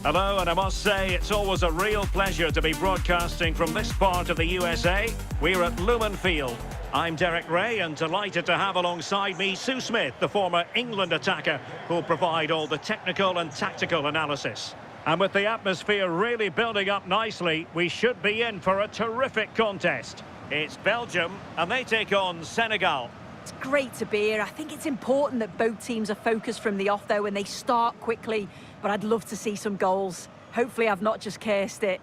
Hello, and I must say it's always a real pleasure to be broadcasting from this part of the USA. We're at Lumen Field. I'm Derek Ray and delighted to have alongside me Sue Smith, the former England attacker, who'll provide all the technical and tactical analysis. And with the atmosphere really building up nicely, we should be in for a terrific contest. It's Belgium, and they take on Senegal. It's great to be here. I think it's important that both teams are focused from the off, though, and they start quickly. But I'd love to see some goals. Hopefully I've not just cursed it.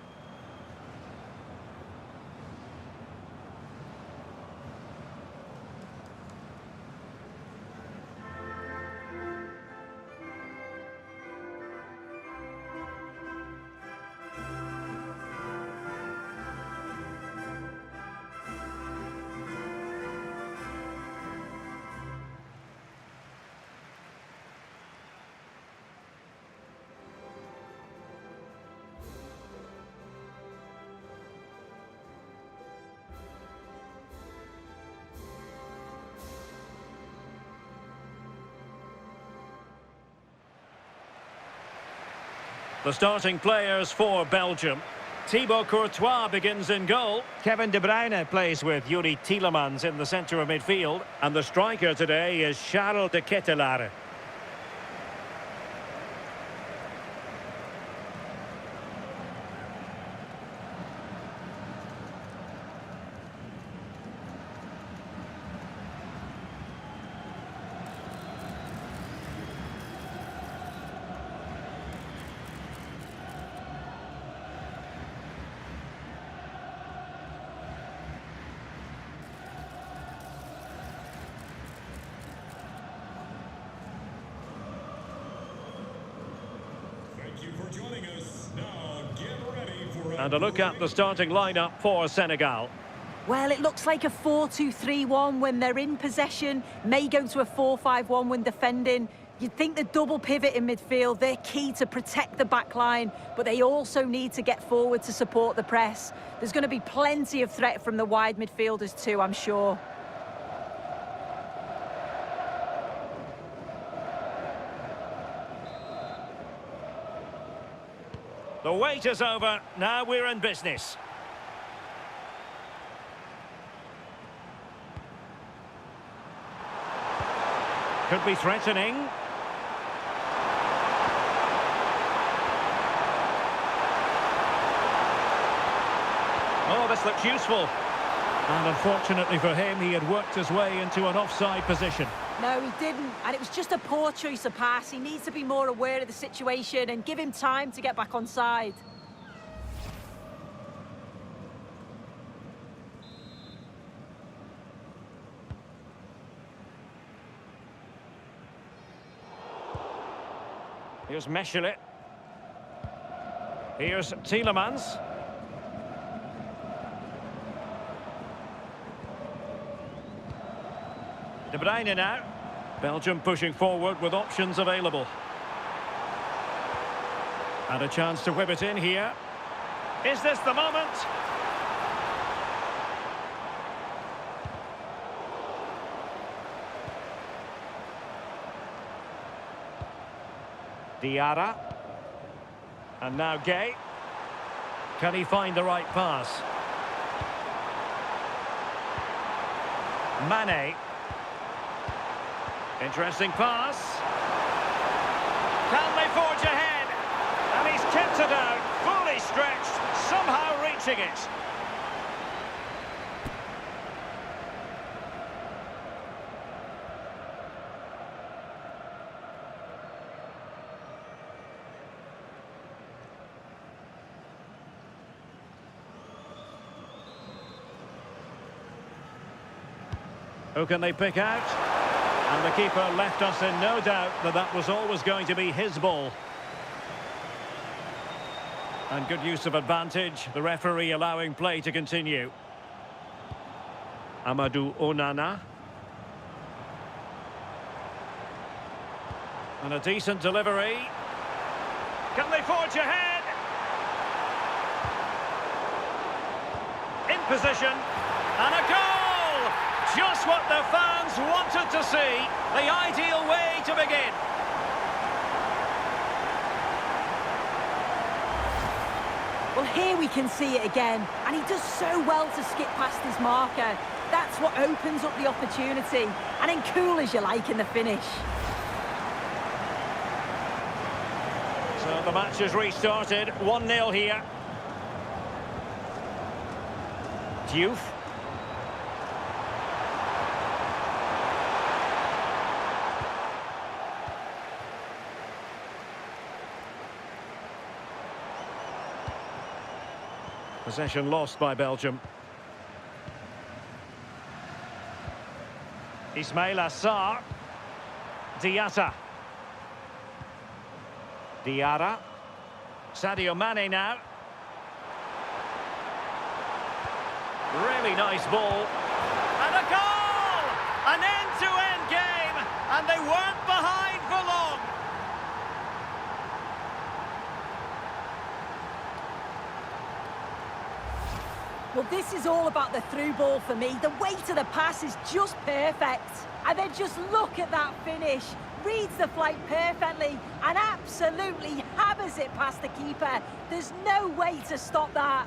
The starting players for Belgium. Thibaut Courtois begins in goal. Kevin De Bruyne plays with Yuri Tielemans in the centre of midfield. And the striker today is Charles de Ketelaere. And a look at the starting lineup for Senegal. Well, it looks like a 4-2-3-1 when they're in possession. May go to a 4-5-1 when defending. You'd think the double pivot in midfield, they're key to protect the back line, but they also need to get forward to support the press. There's going to be plenty of threat from the wide midfielders too, I'm sure. The wait is over. Now we're in business. Could be threatening. Oh, this looks useful. And unfortunately for him, he had worked his way into an offside position. No, he didn't, and it was just a poor choice of pass. He needs to be more aware of the situation and give him time to get back on side. Here's Meshelet. Here's Tielemans. De Bruyne now. Belgium pushing forward with options available. And a chance to whip it in here. Is this the moment? Diarra. And now Gay. Can he find the right pass? Mane. Interesting pass. Can they forge ahead? And he's kept it out, fully stretched, somehow reaching it. Who can they pick out? And the keeper left us in no doubt that that was always going to be his ball. And good use of advantage, the referee allowing play to continue. Amadou Onana. And a decent delivery. Can they forge ahead? In position. And a goal! Just what the fans wanted to see. The ideal way to begin. Well, here we can see it again, and he does so well to skip past his marker. That's what opens up the opportunity, and then cool as you like in the finish. So the match has restarted, 1-0 here. Diouf. Possession lost by Belgium. Ismail Assar. Diatta. Diarra. Sadio Mane now. Really nice ball. And a goal! An end-to-end game, and they weren't behind for long. Well, this is all about the through ball for me. The weight of the pass is just perfect. And then just look at that finish. Reads the flight perfectly and absolutely hammers it past the keeper. There's no way to stop that.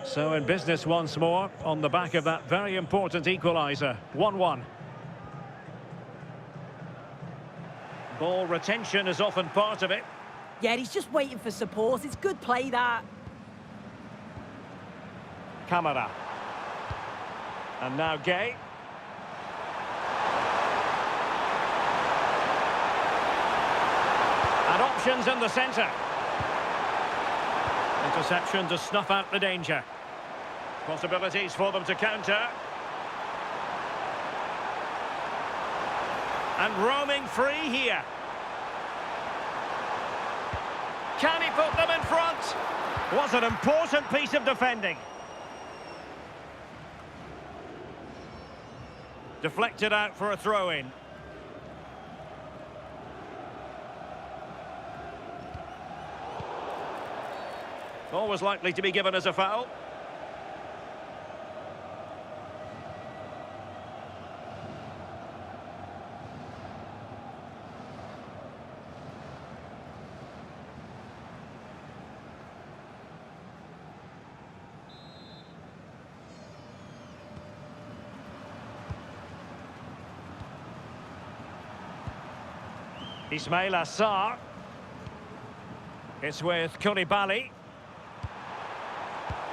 So in business once more, on the back of that very important equaliser. 1-1. Ball retention is often part of it. Yeah, he's just waiting for support. It's good play, that. Camara. And now Gay. And options in the centre. Interception to snuff out the danger. Possibilities for them to counter. And roaming free here. Can he put them in front? Was an important piece of defending. Deflected out for a throw-in. Always likely to be given as a foul. Ismail Assar. It's with Koulibaly.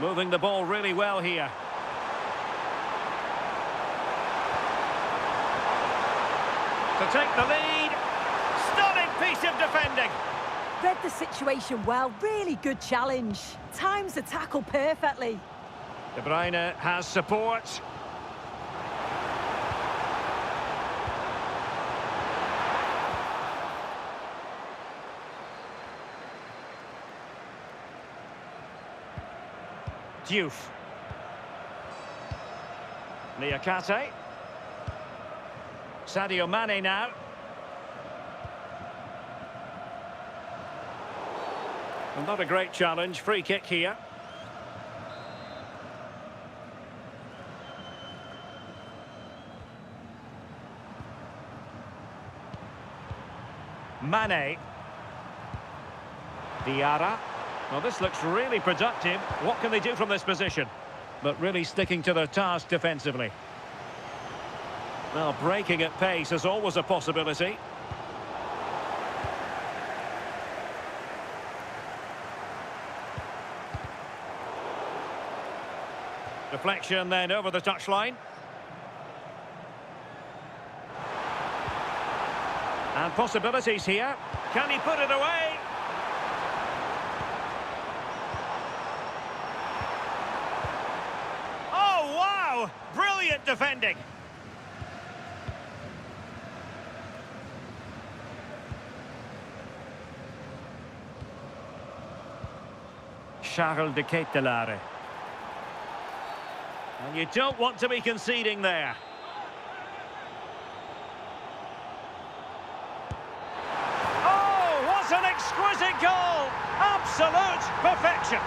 Moving the ball really well here. To take the lead. Stunning piece of defending. Read the situation well. Really good challenge. Times the tackle perfectly. De Bruyne has support. Diouf. Niakate. Sadio Mane now. And not a great challenge. Free kick here. Mane. Diarra. Well, this looks really productive. What can they do from this position? But really sticking to their task defensively. Well, breaking at pace is always a possibility. Deflection then over the touchline. And possibilities here. Can he put it away? Brilliant defending. Charles de Ketelaere. And you don't want to be conceding there. Oh, what an exquisite goal! Absolute perfection.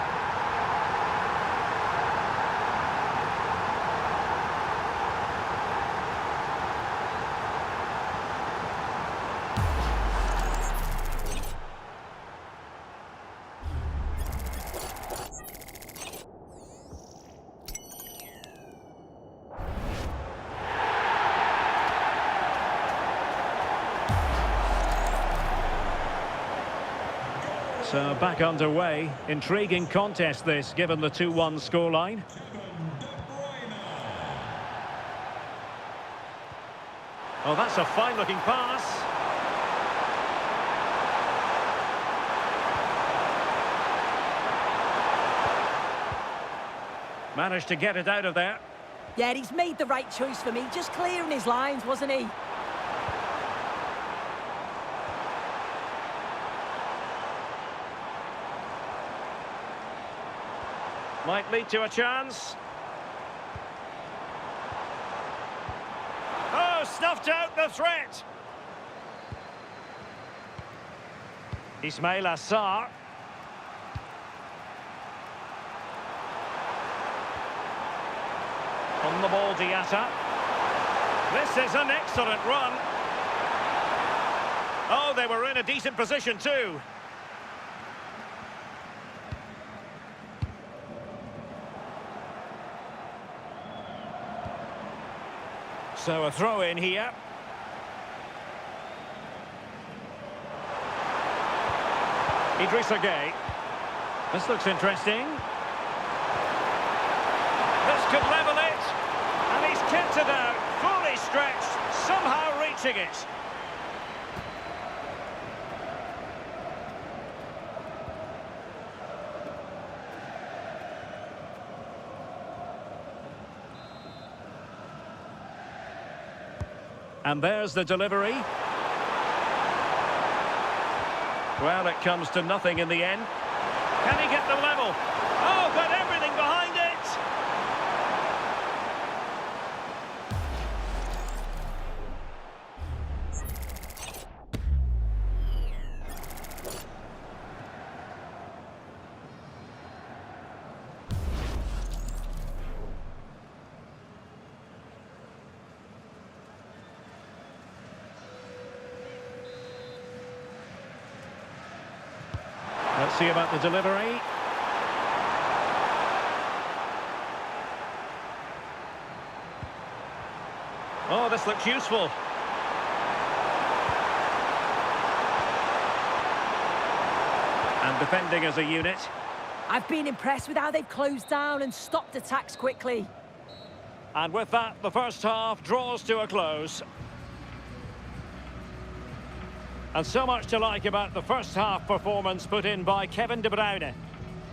So back underway. Intriguing contest this, given the 2-1 scoreline. Oh, that's a fine-looking pass. Managed to get it out of there. Yeah, he's made the right choice for me. Just clearing his lines, wasn't he? Might lead to a chance. Oh, snuffed out the threat. Ismail Assar. On the ball, Diatta. This is an excellent run. Oh, they were in a decent position too. So a throw in here. Idrissa Gueye. This looks interesting. This could level it. And he's kept it out. Fully stretched. Somehow reaching it. And there's the delivery. Well, it comes to nothing in the end. Can he get the level? Oh, got everything behind it! Let's see about the delivery. Oh, this looks useful. And defending as a unit. I've been impressed with how they've closed down and stopped attacks quickly. And with that, the first half draws to a close. And so much to like about the first half performance put in by Kevin De Bruyne.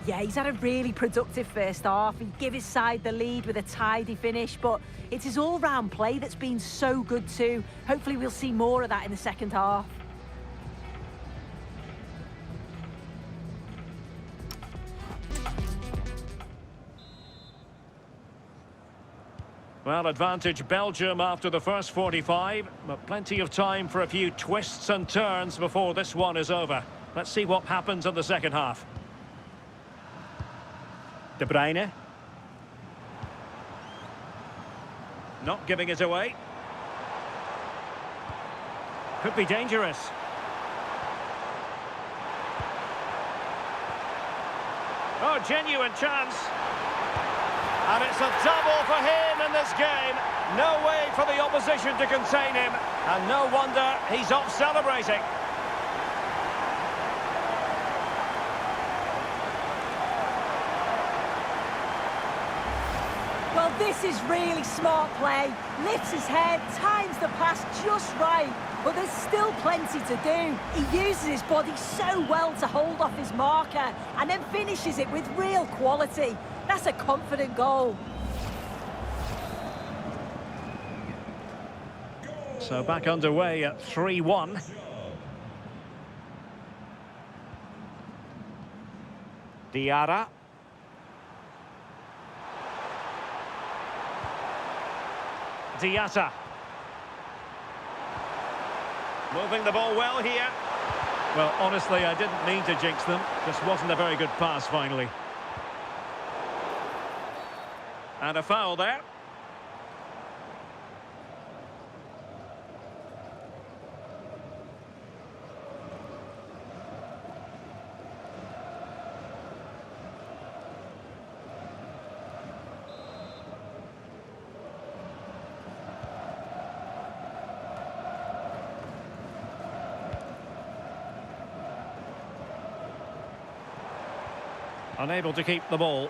Yeah, he's had a really productive first half. He gave his side the lead with a tidy finish, but it's his all-round play that's been so good too. Hopefully we'll see more of that in the second half. Well, advantage Belgium after the first 45, but plenty of time for a few twists and turns before this one is over. Let's see what happens in the second half. De Bruyne. Not giving it away. Could be dangerous. Oh, genuine chance. And it's a double for him in this game. No way for the opposition to contain him. And no wonder he's off celebrating. Well, this is really smart play. Lifts his head, times the pass just right. But there's still plenty to do. He uses his body so well to hold off his marker and then finishes it with real quality. That's a confident goal. So back underway at 3-1. Diarra. Diatta. Moving the ball well here. Well, honestly, I didn't mean to jinx them. Just wasn't a very good pass, finally. And a foul there. Unable to keep the ball.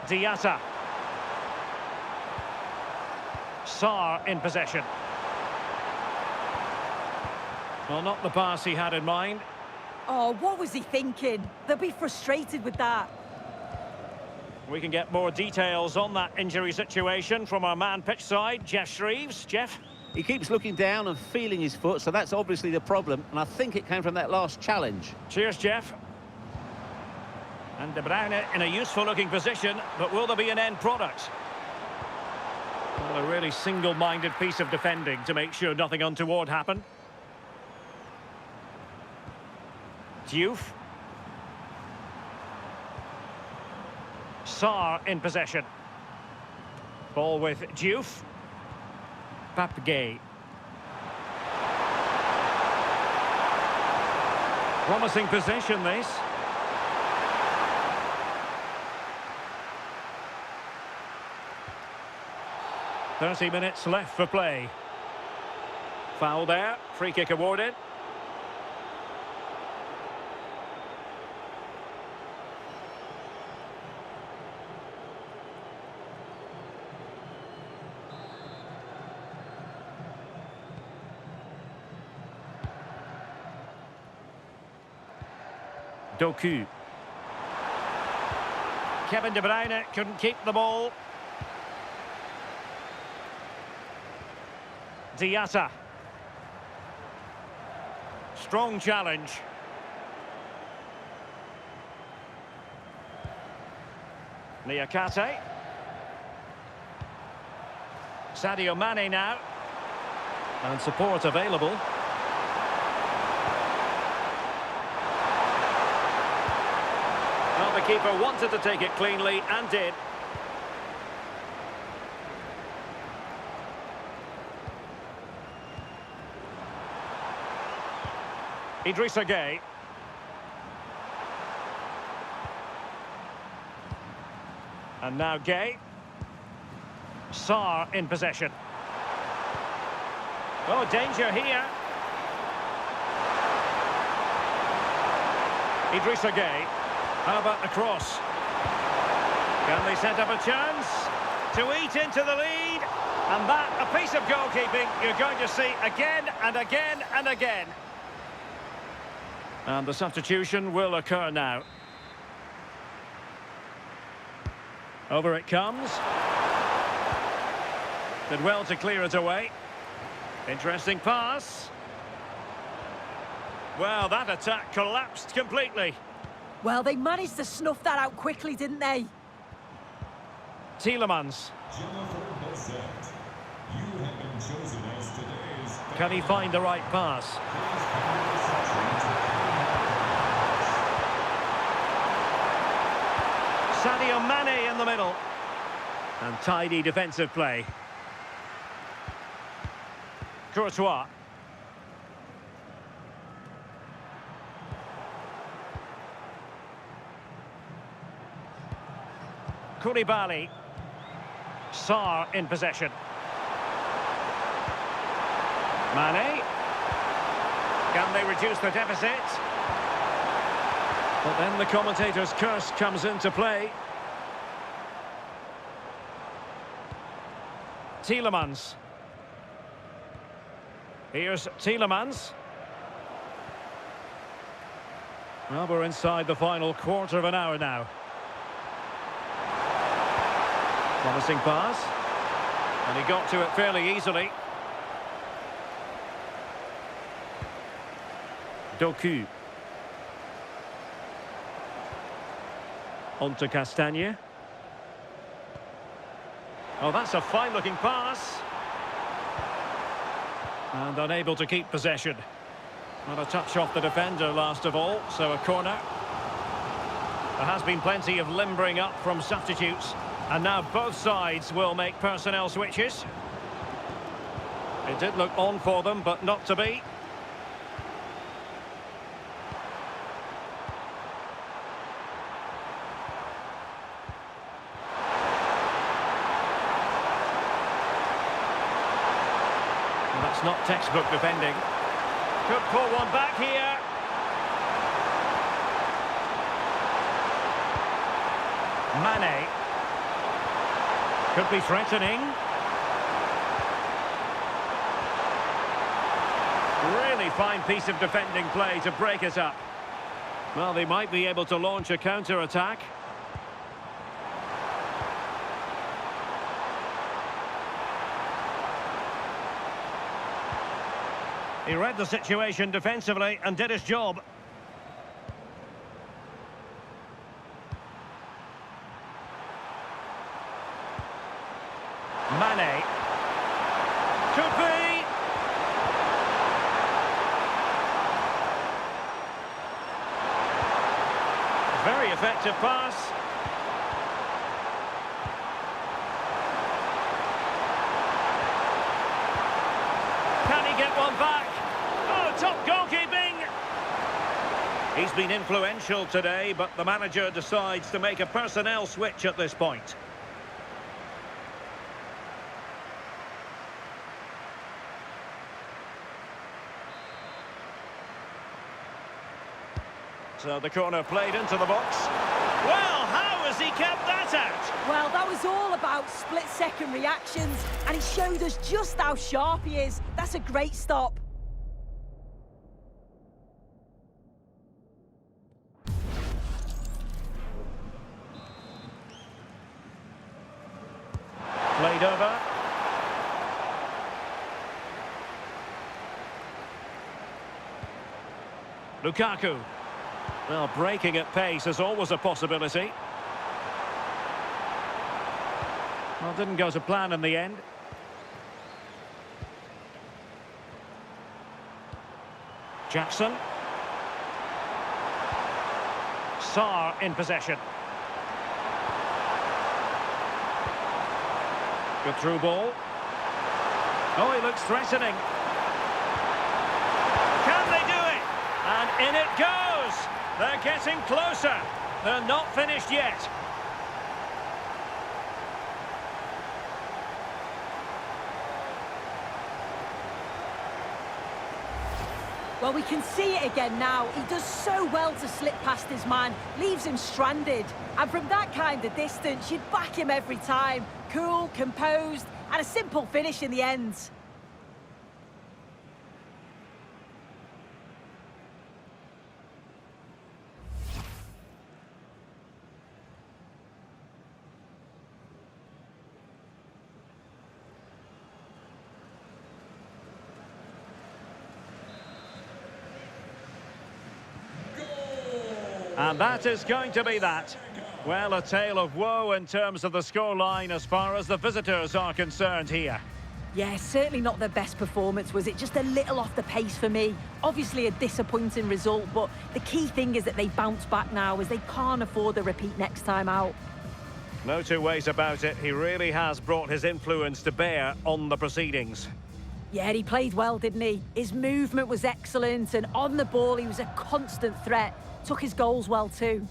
Diatta. Sarr in possession. Well, not the pass he had in mind. Oh, what was he thinking? They'll be frustrated with that. We can get more details on that injury situation from our man pitch side, Jeff Shreves. Jeff? He keeps looking down and feeling his foot, so that's obviously the problem, and I think it came from that last challenge. Cheers, Jeff. And De Bruyne in a useful-looking position, but will there be an end product? Well, a really single-minded piece of defending to make sure nothing untoward happened. Diouf. Sarr in possession. Ball with Diouf. Papgay. Promising possession, this. "30 minutes left for play." Foul there, free kick awarded. Doku. Kevin De Bruyne couldn't keep the ball. Diatta. Strong challenge. Niakate. Sadio Mane now. And support available. Well, the keeper wanted to take it cleanly and did. Idrissa Gueye. And now Gueye. Sarr in possession. Oh, danger here. Idrissa Gueye. How about the cross? Can they set up a chance to eat into the lead? And that, a piece of goalkeeping you're going to see again and again and again. And the substitution will occur now. Over it comes. Did well to clear it away. Interesting pass. Well, that attack collapsed completely. Well, they managed to snuff that out quickly, didn't they? Tielemans. Can he find the right pass? Sadio Mane in the middle. And tidy defensive play. Courtois. Koulibaly. Sarr in possession. Mane. Can they reduce the deficit? But then the commentator's curse comes into play. Tielemans. Here's Tielemans. Well, we're inside the final quarter of an hour now. Promising pass. And he got to it fairly easily. Doku. On to Castagne. Oh, that's a fine-looking pass. And unable to keep possession. Not a touch off the defender last of all, so a corner. There has been plenty of limbering up from substitutes. And now both sides will make personnel switches. It did look on for them, but not to be. Well, that's not textbook defending. Could pull one back here. Mane. Could be threatening. Really fine piece of defending play to break it up. Well, they might be able to launch a counter-attack. He read the situation defensively and did his job. Mane. Could be. Very effective pass. Can he get one back? Oh, top goalkeeping! He's been influential today, but the manager decides to make a personnel switch at this point. So the corner played into the box. Well, how has he kept that out? Well, that was all about split-second reactions, and he showed us just how sharp he is. That's a great stop. Played over. Lukaku. Well, breaking at pace is always a possibility. Well, didn't go to plan in the end. Jackson. Sarr in possession. Good through ball. Oh, he looks threatening. Can they do it? And in it goes! They're getting closer. They're not finished yet. Well, we can see it again now. He does so well to slip past his man, leaves him stranded. And from that kind of distance, you'd back him every time. Cool, composed, and a simple finish in the end. And that is going to be that. Well, a tale of woe in terms of the scoreline as far as the visitors are concerned here. Yeah, certainly not their best performance, was it? Just a little off the pace for me. Obviously a disappointing result, but the key thing is that they bounce back now, as they can't afford a repeat next time out. No two ways about it. He really has brought his influence to bear on the proceedings. Yeah, he played well, didn't he? His movement was excellent, and on the ball he was a constant threat. Took his goals well too.